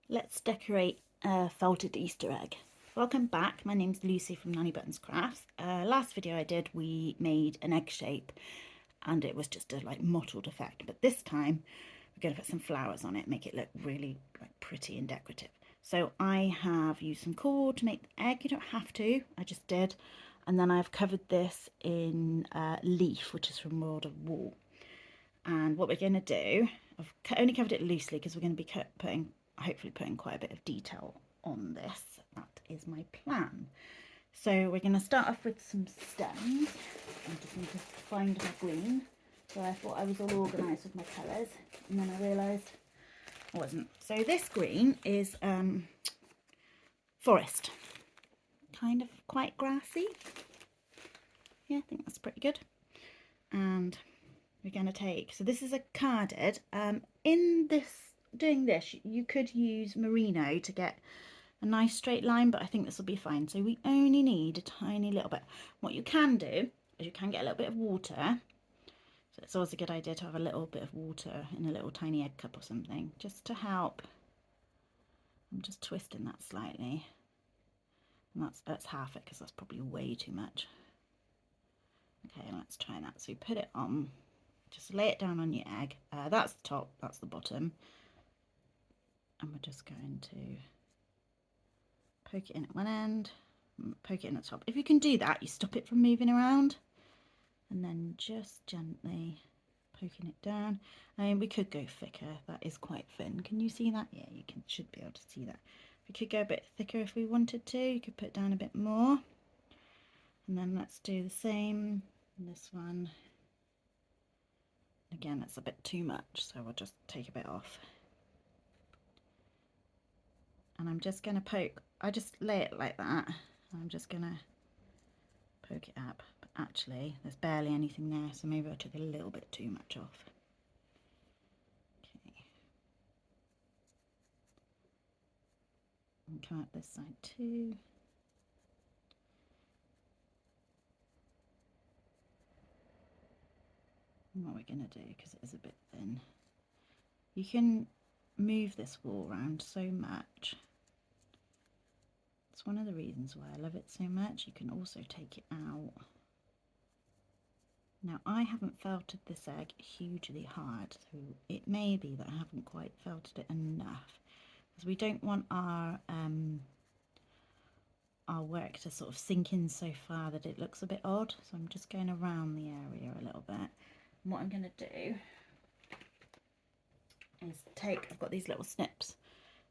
Let's decorate a felted Easter egg. Welcome back, my name's Lucy from Nanny Buttons Crafts. Last video I did, we made an egg shape and it was just a mottled effect, but this time we're going to put some flowers on it, make it look really pretty and decorative. So I have used some cord to make the egg. You don't have to, I just did. And then I've covered this in leaf, which is from World of Wool. And what we're going to do, I've only covered it loosely because we're going to be hopefully putting quite a bit of detail on this. That is my plan. So we're going to start off with some stems. I just need to find my green. So I thought I was all organised with my colours, and then I realised I wasn't. So this green is forest, kind of quite grassy. Yeah, I think that's pretty good. And we're going to take, so this is a carded. Doing this, you could use merino to get a nice straight line, but I think this will be fine. So we only need a tiny little bit. What you can do is you can get a little bit of water. So it's always a good idea to have a little bit of water in a little tiny egg cup or something, just to help. I'm just twisting that slightly. And that's half it, because that's probably way too much. Okay, let's try that. So you put it on, just lay it down on your egg. That's the top, that's the bottom. And we're just going to poke it in at one end, poke it in at the top. If you can do that, you stop it from moving around, and then just gently poking it down. I mean, we could go thicker. That is quite thin. Can you see that? Yeah, you should be able to see that. We could go a bit thicker if we wanted to. You could put down a bit more. And then let's do the same in this one. Again, it's a bit too much, so we'll just take a bit off. And I'm just going to poke, I just lay it like that. I'm just going to poke it up, but actually there's barely anything there, so maybe I took a little bit too much off. Okay. And come up this side too. And what we're going to do, because it is a bit thin, you can move this wall around so much. It's one of the reasons why I love it so much. You can also take it out. Now, I haven't felted this egg hugely hard, so it may be that I haven't quite felted it enough, because we don't want our work to sort of sink in so far that it looks a bit odd. So I'm just going around the area a little bit. And what I'm going to do is I've got these little snips,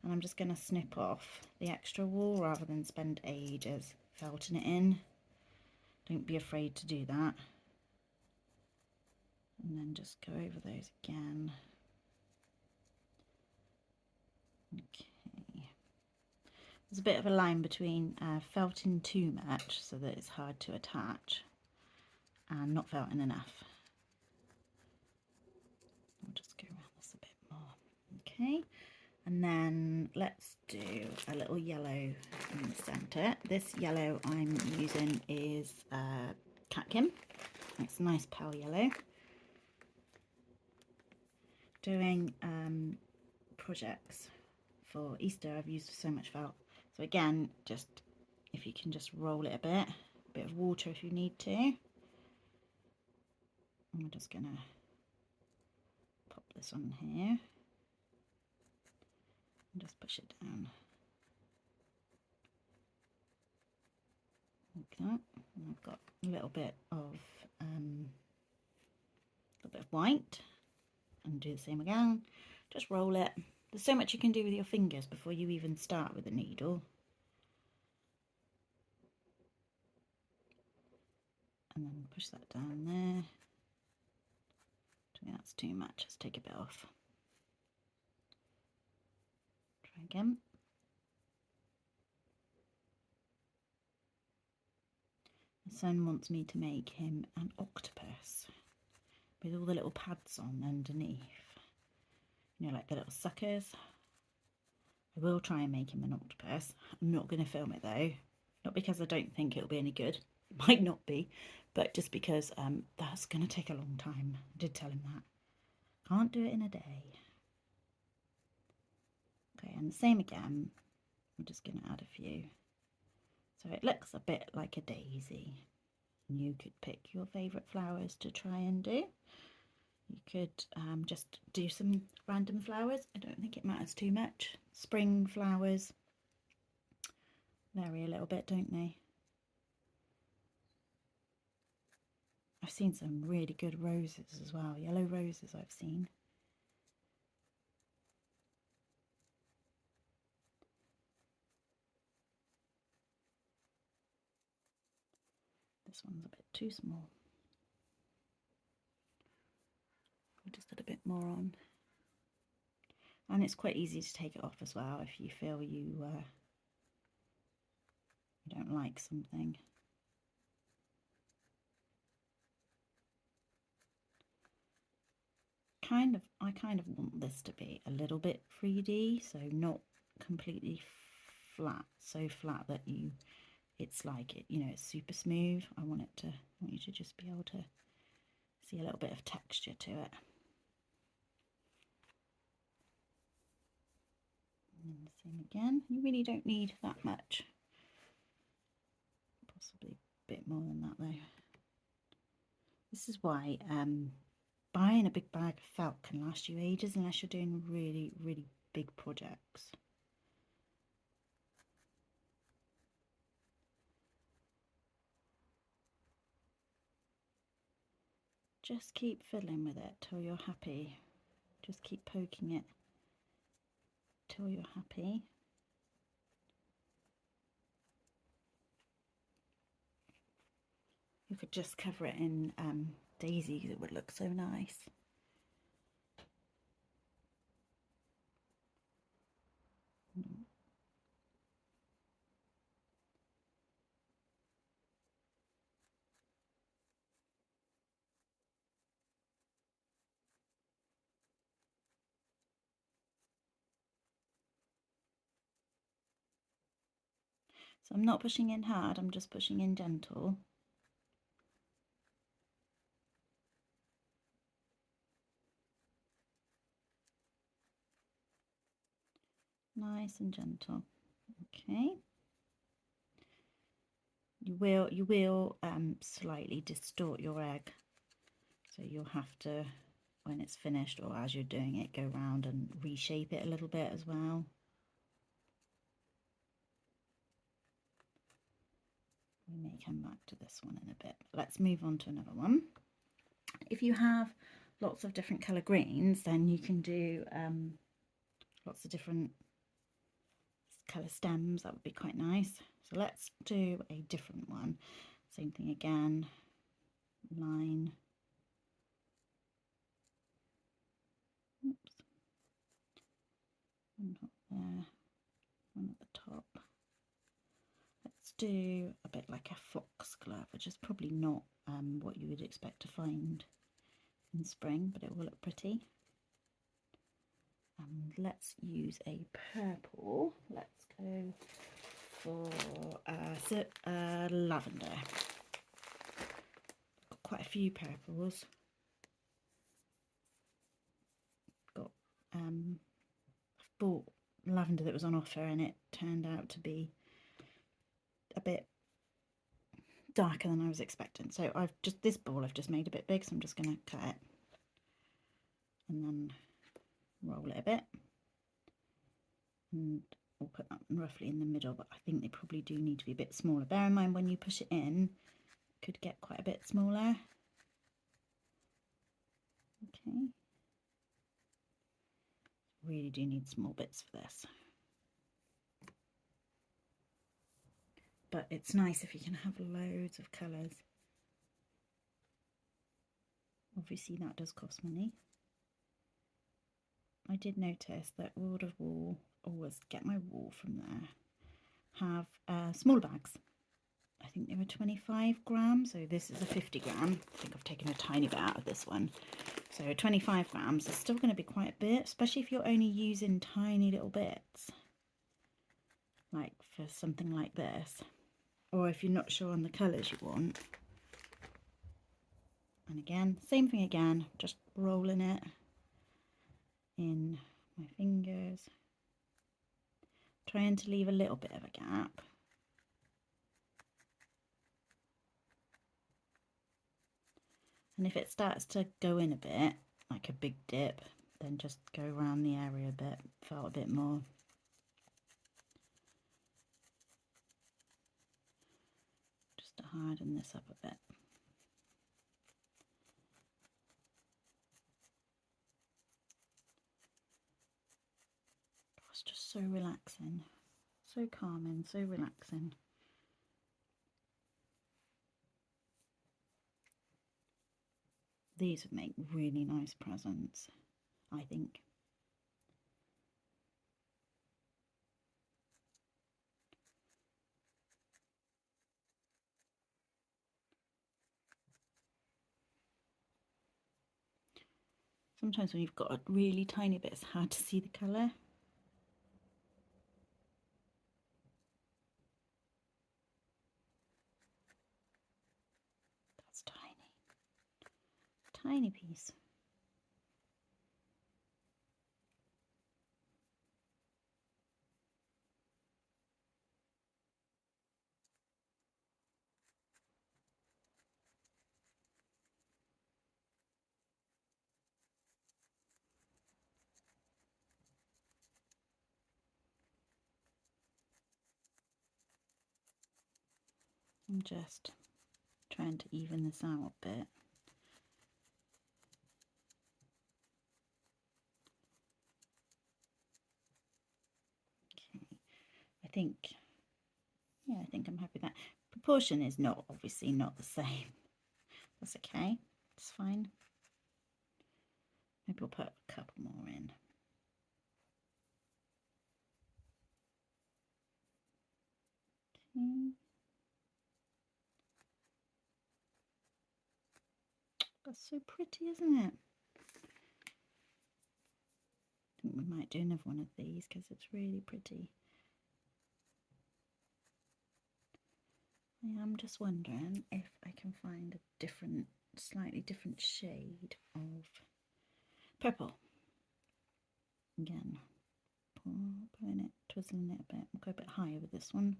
and I'm just going to snip off the extra wool rather than spend ages felting it in. Don't be afraid to do that. And then just go over those again. Okay. There's a bit of a line between felting too much so that it's hard to attach and not felting enough. I'll just go around this a bit more. Okay. And then let's do a little yellow in the centre. This yellow I'm using is catkin. It's a nice pale yellow. Doing projects for Easter, I've used so much felt. So again, just if you can just roll it a bit of water if you need to. And we're just gonna pop this on here. Just push it down like that. And I've got a little bit of white, and do the same again. Just roll it. There's so much you can do with your fingers before you even start with a needle. And then push that down there. I think that's too much. Let's take a bit off. Try again. My son wants me to make him an octopus with all the little pads on underneath. You know, like the little suckers. I will try and make him an octopus. I'm not going to film it though. Not because I don't think it'll be any good. It might not be. But just because that's going to take a long time. I did tell him that. Can't do it in a day. Okay, and the same again. I'm just going to add a few. So it looks a bit like a daisy. You could pick your favourite flowers to try and do. You could just do some random flowers. I don't think it matters too much. Spring flowers vary a little bit, don't they? I've seen some really good roses as well. Yellow roses I've seen. This one's a bit too small. I'll just add a bit more on. And it's quite easy to take it off as well if you feel you don't like something. I kind of want this to be a little bit 3D, so not completely flat, so flat that it's like it's super smooth. I want you to just be able to see a little bit of texture to it. And the same again. You really don't need that much. Possibly a bit more than that though. This is why buying a big bag of felt can last you ages unless you're doing really, really big projects. Just keep fiddling with it till you're happy. Just keep poking it till you're happy. You could just cover it in daisies, it would look so nice. So I'm not pushing in hard, I'm just pushing in gentle. Nice and gentle. Okay. You will slightly distort your egg. So you'll have to, when it's finished or as you're doing it, go around and reshape it a little bit as well. We may come back to this one in a bit. Let's move on to another one. If you have lots of different colour greens, then you can do lots of different colour stems. That would be quite nice. So let's do a different one. Same thing again. Line. Oops. One up there. One at the top. Let's do a bit like a foxglove, which is probably not what you would expect to find in spring, but it will look pretty. And let's use a purple. Let's go for lavender. Got quite a few purples. Got bought lavender that was on offer, and it turned out to be a bit darker than I was expecting. So this ball I've just made a bit big, so I'm just going to cut it and then roll it a bit, and we'll put that roughly in the middle, but I think they probably do need to be a bit smaller. Bear in mind when you push it in, it could get quite a bit smaller. Okay, really do need small bits for this, but it's nice if you can have loads of colours. Obviously that does cost money. I did notice that World of Wool, always get my wool from there, have small bags. I think they were 25 grams, so this is a 50 gram. I think I've taken a tiny bit out of this one. So 25 grams is still going to be quite a bit, especially if you're only using tiny little bits, like for something like this, or if you're not sure on the colours you want. And again, same thing again, just rolling it in my fingers. trying to leave a little bit of a gap. And if it starts to go in a bit, like a big dip, then just go around the area a bit, fill a bit more. Just to harden this up a bit. It's just so relaxing, so calming, so relaxing. These would make really nice presents, I think. Sometimes when you've got a really tiny bit, it's hard to see the colour. That's tiny. Tiny piece. I'm just trying to even this out a bit. Okay, I think I'm happy with that. Proportion is not, obviously not the same. That's okay, it's fine. Maybe we'll put a couple more in. Okay. That's so pretty, isn't it? I think we might do another one of these because it's really pretty. I am just wondering if I can find a different, slightly different shade of purple. Again, pulling it, twizzling it a bit. We'll go a bit higher with this one.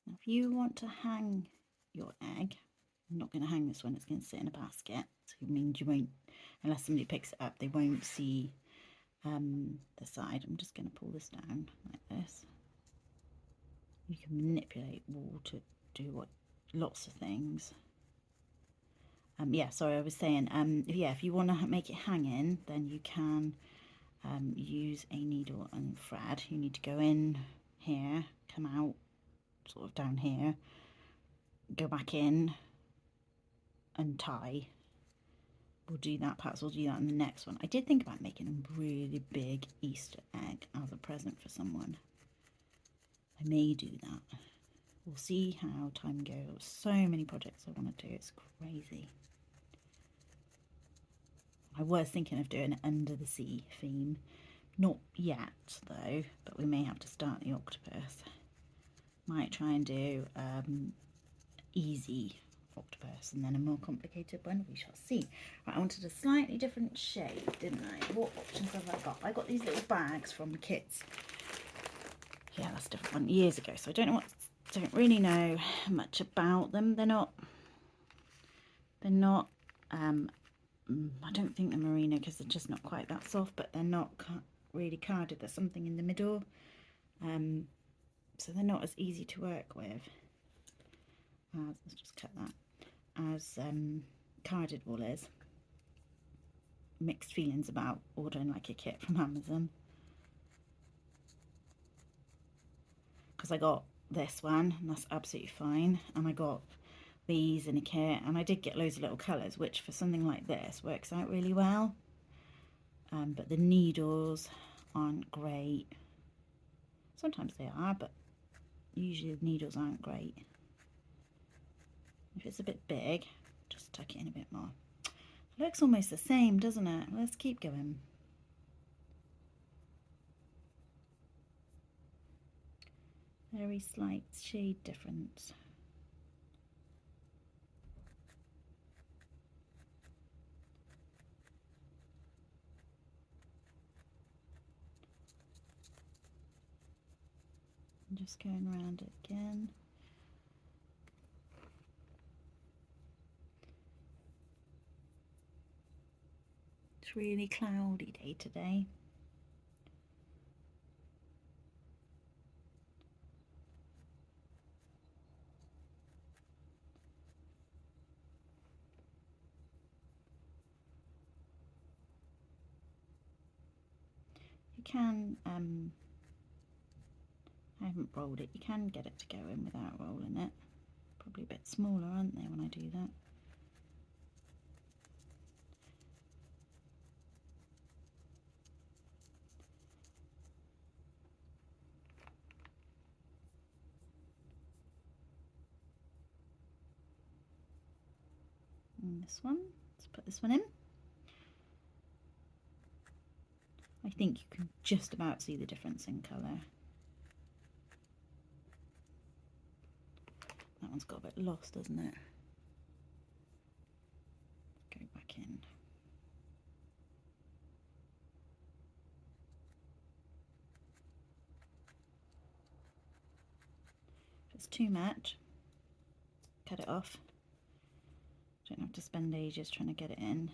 Now, if you want to hang your egg, I'm not going to hang this one, it's going to sit in a basket. So it means you won't, unless somebody picks it up, they won't see the side. I'm just going to pull this down like this. You can manipulate wool to do lots of things. Yeah, sorry, I was saying, if you want to make it hanging, then you can use a needle and thread. You need to go in here, come out sort of down here, go back in and tie. We'll do that, perhaps we'll do that in the next one. I did think about making a really big Easter egg as a present for someone. I may do that. We'll see how time goes. So many projects I want to do, it's crazy. I was thinking of doing an under the sea theme. Not yet though, but we may have to start the octopus. Might try and do easy octopus and then a more complicated one, we shall see. Right, I wanted a slightly different shade, didn't I? What options have I got? I got these little bags from Kits. Yeah, that's a different one, years ago, so I don't really know much about them. They're not I don't think they're merino because they're just not quite that soft, but they're not really carded. There's something in the middle, so they're not as easy to work with as, let's just cut that, as carded wool is. Mixed feelings about ordering like a kit from Amazon, because I got this one and that's absolutely fine, and I got these in a kit, and I did get loads of little colours, which for something like this works out really well, but the needles aren't great. Sometimes they are, but usually the needles aren't great. If it's a bit big, just tuck it in a bit more. It looks almost the same, doesn't it? Let's keep going. Very slight shade difference. And just going around it again. It's really cloudy day today. You can, I haven't rolled it, you can get it to go in without rolling it. Probably a bit smaller, aren't they, when I do that? And this one, let's put this one in. I think you can just about see the difference in colour. That one's got a bit lost, doesn't it? Go back in. If it's too much, cut it off. Don't have to spend ages trying to get it in.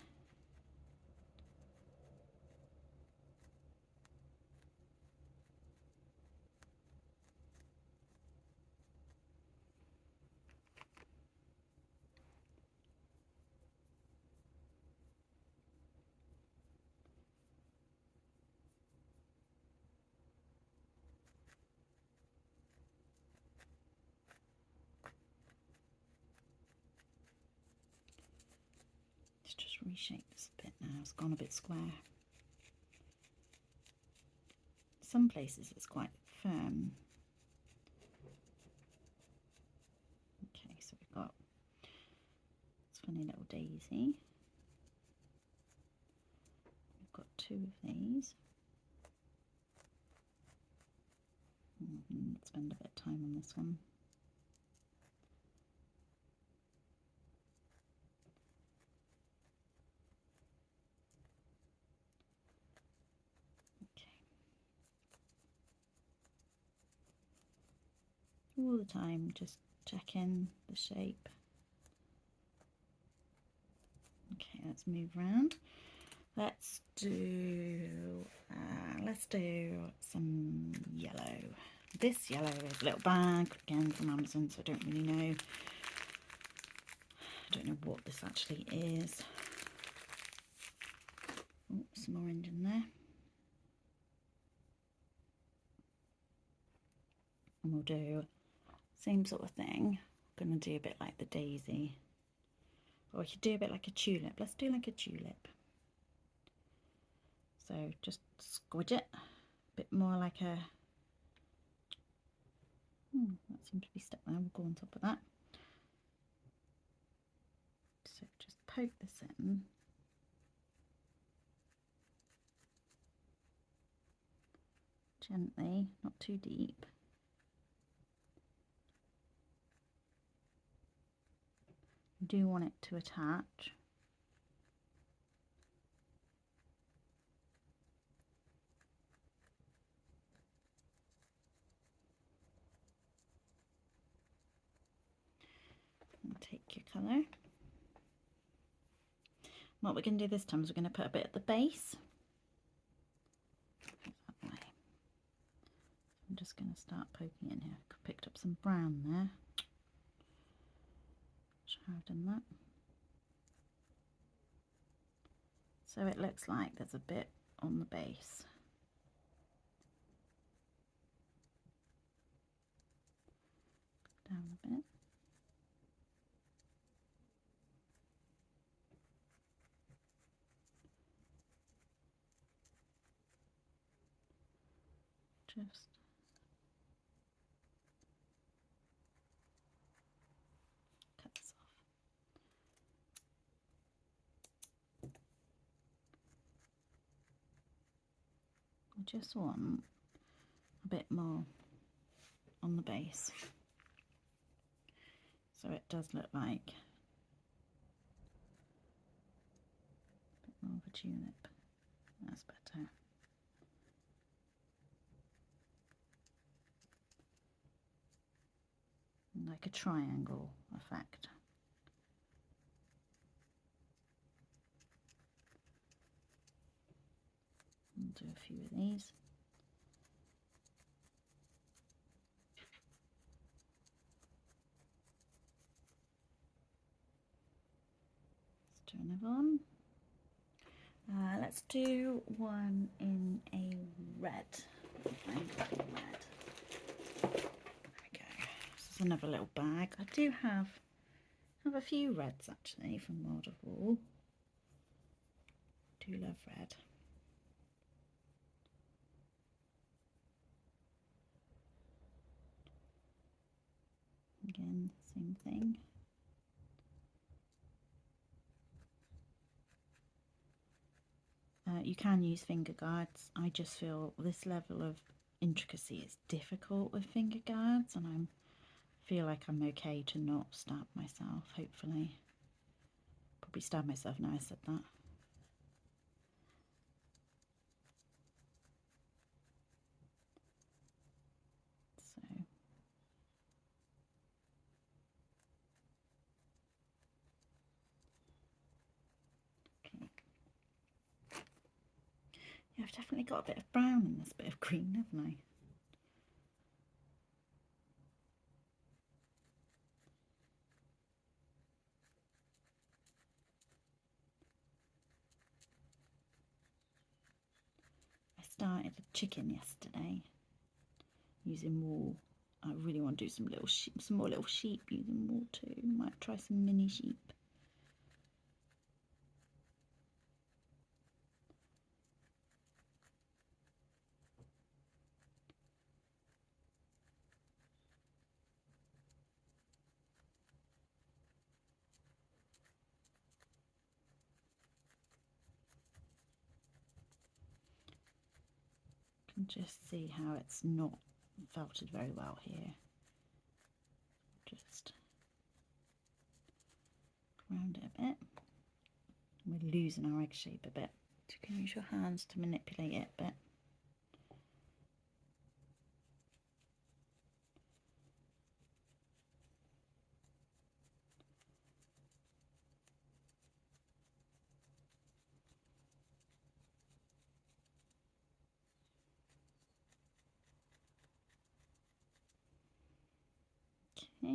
Let's just reshape this a bit now. It's gone a bit square. Some places it's quite firm. Okay, so we've got this funny little daisy. We've got two of these. Let's spend a bit of time on this one. All the time, just checking the shape. Okay, let's move around. Let's do some yellow. This yellow is a little bag, again from Amazon, so I don't really know. I don't know what this actually is. Oh, some orange in there. And we'll do same sort of thing. I'm going to do a bit like the daisy. Or we could do a bit like a tulip. Let's do like a tulip. So just squidge it. A bit more like a... that seems to be stuck there. We'll go on top of that. So just poke this in. Gently, not too deep. You do want it to attach. And take your colour. What we're going to do this time is we're going to put a bit at the base. That way. I'm just going to start poking in here. I picked up some brown there. Try I've done that. So it looks like there's a bit on the base. Down a bit. Just cut this off. I just want a bit more on the base, so it does look like a bit more of a tulip. That's better. like a triangle effect. I'll do a few of these. Let's do another one. Let's do one in a red. Find red. There we go. This is another little bag. I do have a few reds actually from World of Wool. Do love red. Again, same thing. You can use finger guards. I just feel this level of intricacy is difficult with finger guards, and I feel like I'm okay to not stab myself, hopefully. Probably stab myself now I said that. So okay. Yeah, I've definitely got a bit of brown in this bit of green, haven't I? I started a chicken yesterday using wool. I really want to do some more little sheep using wool too. Might try some mini sheep. Can just see how it's not felted very well here. Just round it a bit. We're losing our egg shape a bit. So you can use your hands to manipulate it a bit. Okay.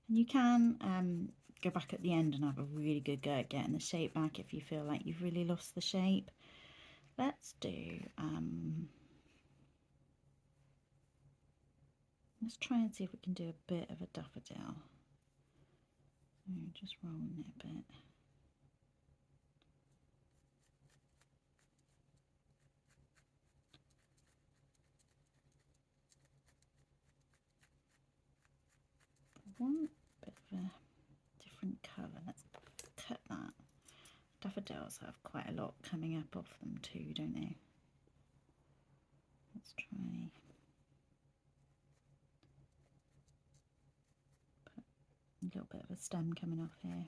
And you can go back at the end and have a really good go at getting the shape back if you feel like you've really lost the shape. Let's let's try and see if we can do a bit of a daffodil. So just rolling it a bit. One bit of a different colour. Let's cut that. Daffodils have quite a lot coming up off them too, don't they? Let's try put a little bit of a stem coming off here.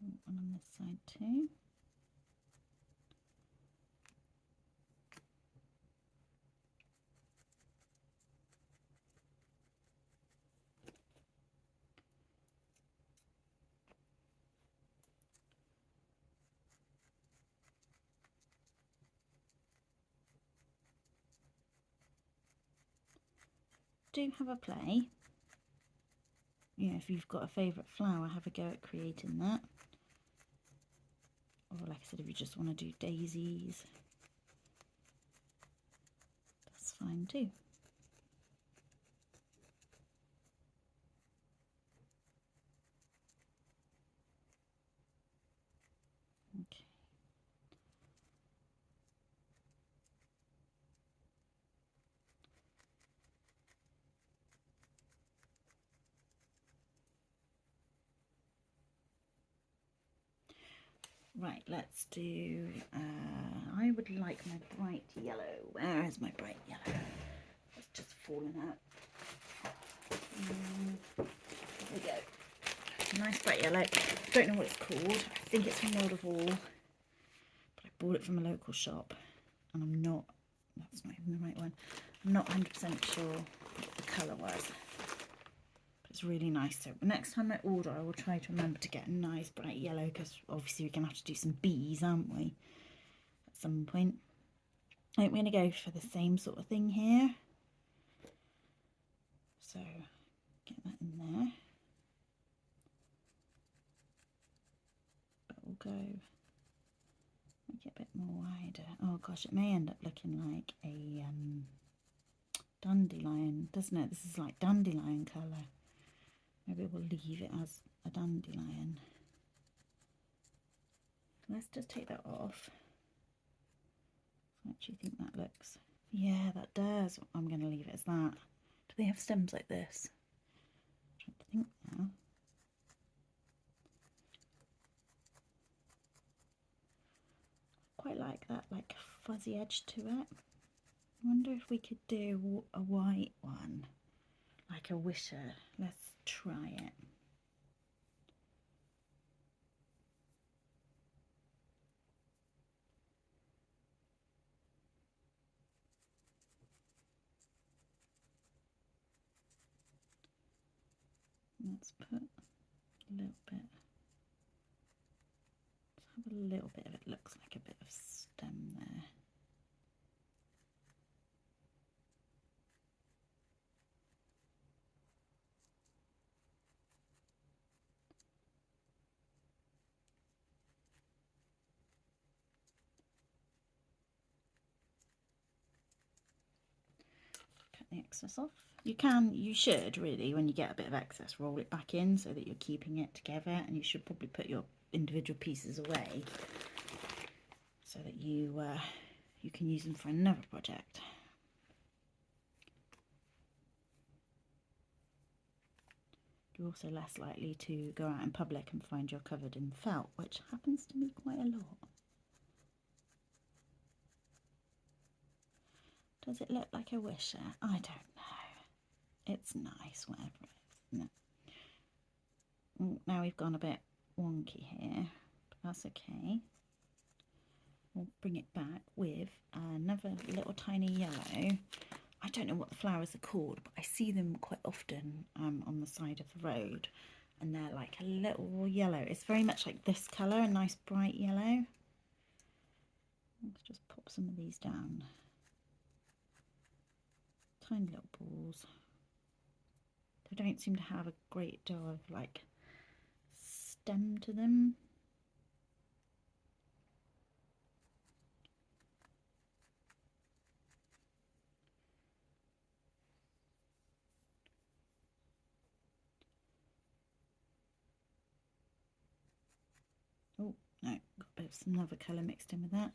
One on this side too. Do have a play. You know, if you've got a favourite flower, have a go at creating that. Or like I said, if you just want to do daisies, that's fine too. Okay. Right, let's do, I would like my bright yellow. Where is my bright yellow? It's just fallen out. There we go. Nice bright yellow. Don't know what it's called. I think it's from World of All. But I bought it from a local shop. And I'm not, that's not even the right one. I'm not 100% sure what the colour was. It's really nice. So next time I order, I will try to remember to get a nice bright yellow, because obviously we're going to have to do some bees, aren't we, at some point. I think we're going to go for the same sort of thing here. So get that in there. But we'll go make it a bit more wider. Oh gosh, it may end up looking like a dandelion, doesn't it? This is like dandelion colour. Maybe we'll leave it as a dandelion. Let's just take that off. I actually think that looks, yeah, that does. I'm going to leave it as that. Do they have stems like this? I'm trying to think now. Quite like that, like fuzzy edge to it. I wonder if we could do a white one, like a wisher. Let's try it. Let's put a little bit, let's have a little bit of it, looks like a bit of stem there. Cut the excess off. You should really, when you get a bit of excess, roll it back in so that you're keeping it together, and you should probably put your individual pieces away so that you can use them for another project. You're also less likely to go out in public and find you're covered in felt, which happens to me quite a lot. Does it look like a wisher? I don't know. It's nice, whatever it is, isn't it? Now we've gone a bit wonky here, but that's okay. We'll bring it back with another little tiny yellow. I don't know what the flowers are called, but I see them quite often on the side of the road, and they're like a little yellow. It's very much like this colour, a nice bright yellow. Let's just pop some of these down. Tiny little balls. They don't seem to have a great deal of like stem to them. Oh no, got a bit of some other colour mixed in with that.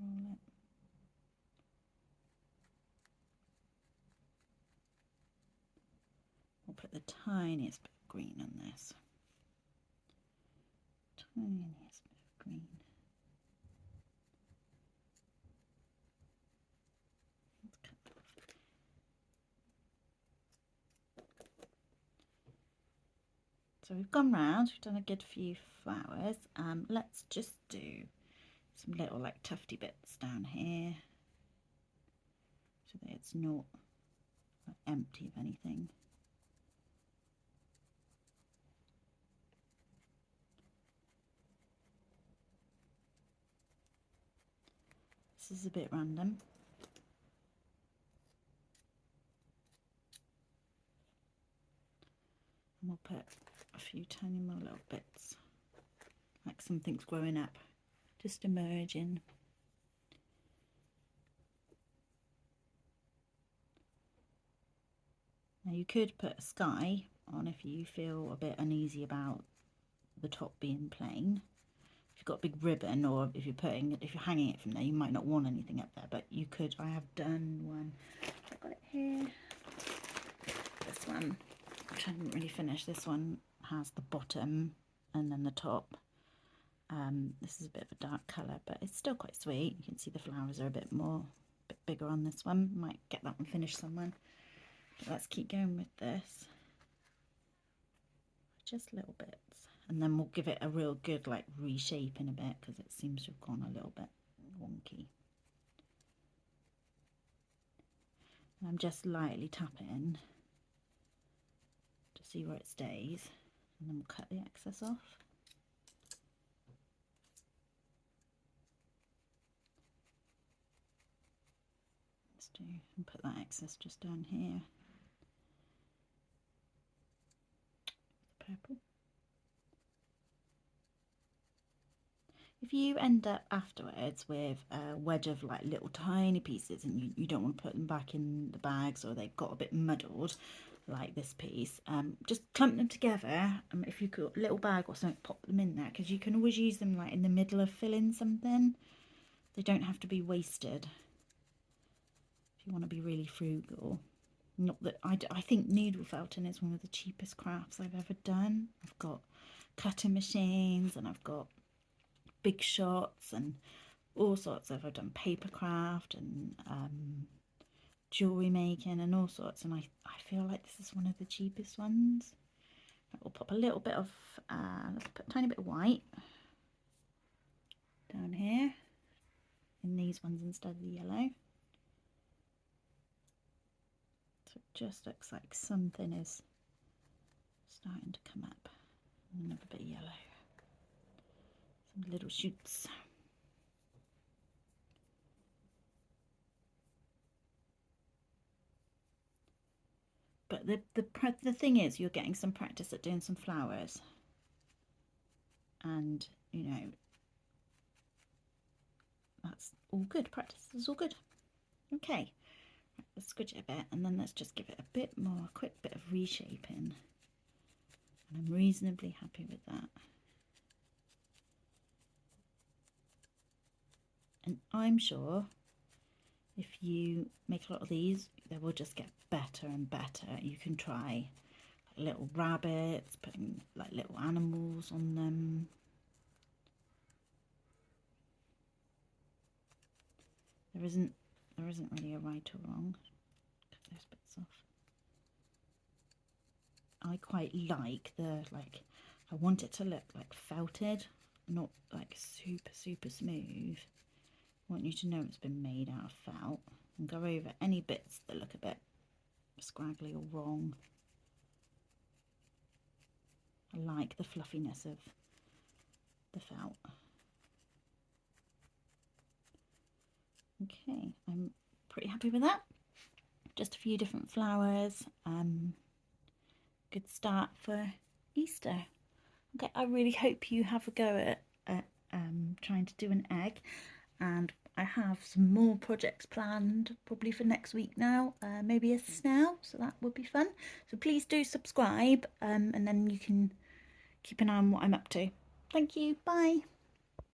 Roll it. We'll put the tiniest bit of green on this. Tiniest bit of green. Let's cut that off. So we've gone round, we've done a good few flowers. Let's just do some little like tufty bits down here so that it's not empty of anything. This is a bit random. And we'll put a few tiny more little bits, like something's growing up, just emerging. Now you could put a sky on if you feel a bit uneasy about the top being plain. If you've got a big ribbon, or if you're hanging it from there, you might not want anything up there, but you could. I have done one. I've got it here. This one, which I didn't really finish. This one has the bottom and then the top. This is a bit of a dark colour, but it's still quite sweet. You can see the flowers are a bit bigger on this one. Might get that one finished someone. But let's keep going with this. Just little bits. And then we'll give it a real good like reshape in a bit because it seems to have gone a little bit wonky. And I'm just lightly tapping to see where it stays. And then we'll cut the excess off. And put that excess just down here. The purple. If you end up afterwards with a wedge of like little tiny pieces and you don't want to put them back in the bags, or they've got a bit muddled like this piece, just clump them together. If you've got a little bag or something, pop them in there, because you can always use them like in the middle of filling something. They don't have to be wasted if you want to be really frugal. Not that I think needle felting is one of the cheapest crafts I've ever done. I've got cutting machines and I've got big shots and all sorts of, I've done paper craft and jewellery making and all sorts, and I feel like this is one of the cheapest ones. We'll pop a little bit of, let's put a tiny bit of white down here in these ones instead of the yellow. So it just looks like something is starting to come up. And another bit of yellow. Some little shoots. But the thing is, you're getting some practice at doing some flowers. And, you know, that's all good. Practice is all good. Okay. Let's squidge it a bit, and then let's just give it a bit more, a quick bit of reshaping. And I'm reasonably happy with that. And I'm sure if you make a lot of these, they will just get better and better. You can try like little rabbits, putting like little animals on them. There isn't really a right or wrong. Cut those bits off. I quite like the, I want it to look like felted, not like super smooth. I want you to know it's been made out of felt, and go over any bits that look a bit scraggly or wrong. I like the fluffiness of the felt. Okay, I'm pretty happy with that. Just a few different flowers. Good start for Easter. Okay, I really hope you have a go at trying to do an egg, and I have some more projects planned probably for next week now, maybe a snail, so that would be fun. So please do subscribe, and then you can keep an eye on what I'm up to. Thank you, bye.